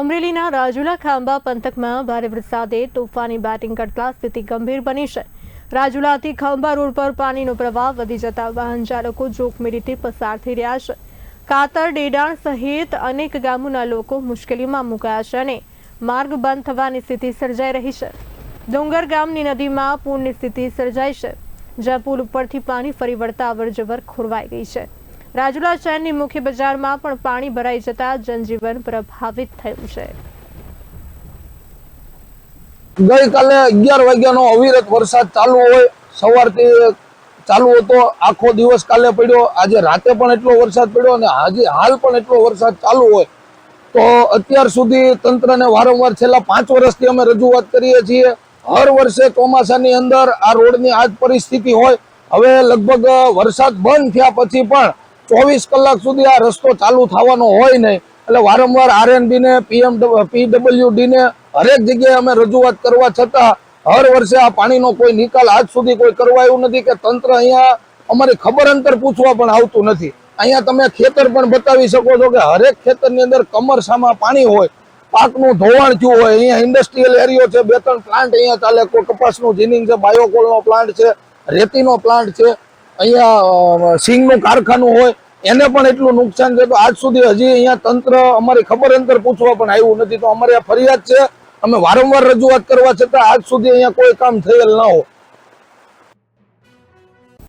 અમરેલીના રાજુલા ખાંભા પંથકમાં ભારે વરસાદે તોફાની બેટિંગ કરતા સ્થિતિ ગંભીર બની છે। રાજુલાથી ખાંભા રોડ પર પાણીનો પ્રવાહ વધી જતા વાહન ચાલકો જોખમી રીતે પસાર થઈ રહ્યા છે। કાતર ડેડાણ સહિત અનેક ગામોના લોકો મુશ્કેલીમાં મુકાયા છે અને માર્ગ બંધ થવાની સ્થિતિ સર્જાઈ રહી છે। ડુંગર ગામની નદીમાં પૂરની સ્થિતિ સર્જાઈ છે, જ્યાં પુલ ઉપરથી પાણી ફરી વળતા અવરજવર ખોરવાઈ ગઈ છે। રાજુલા શહેરની મુખ્ય બજારમાં પણ પાણી ભરાઈ જતા જનજીવન પ્રભાવિત થયું છે। ગઈકાલે 11 વાગ્યાનો અવિરત વરસાદ ચાલુ હોય, સવારથી ચાલુ હતો, આખો દિવસ કાલે પડ્યો, આજે રાતે પણ એટલો વરસાદ પડ્યો અને આજે હાલ પણ એટલો વરસાદ ચાલુ હોય તો અત્યાર સુધી તંત્રને વારંવાર છેલ્લા 5 વર્ષથી અમે રજૂઆત કરીએ છીએ। હર વર્ષે ચોમાસાની અંદર આ રોડની આ જ પરિસ્થિતિ હોય। હવે લગભગ વરસાદ બંધ થયા પછી પણ 24 કલાક સુધી આ રસ્તો ચાલુ થવાનો હોય નહીં, એટલે વારંવાર આરએનબી ને પીડબ્લ્યુડી ને હરેક જગ્યાએ અમે રજૂઆત કરવા છતાં હર વર્ષે આ પાણીનો કોઈ નિકાલ આજ સુધી કોઈ કરવા આવ્યું નથી કે તંત્ર અહીંયા અમારી ખબર અંતર પૂછવા પણ આવતું નથી। અહીંયા તમે ખેતર પણ બતાવી શકો છો કે હરેક ખેતરની અંદર કમરસામાં પાણી હોય, પાકનું ધોવાણ થયું હોય। અહીંયા ઇન્ડસ્ટ્રીયલ એરિયો છે, 2-3 પ્લાન્ટ અહીંયા ચાલે, કોઈ કપાસનું જીનિંગ છે, બાયોકોલનો પ્લાન્ટ છે, રેતીનો પ્લાન્ટ છે, અહીંયા સિંગનું કારખાનું હોય, એને પણ એટલું નુકસાન છે। તો આજ સુધી હજી અહીંયા તંત્ર અમારી ખબર અંતર પૂછવા પણ આવ્યું નથી। તો અમારી આ ફરિયાદ છે, અમે વારંવાર રજૂઆત કરવા છતાં આજ સુધી અહીંયા કોઈ કામ થયેલ ન હોય।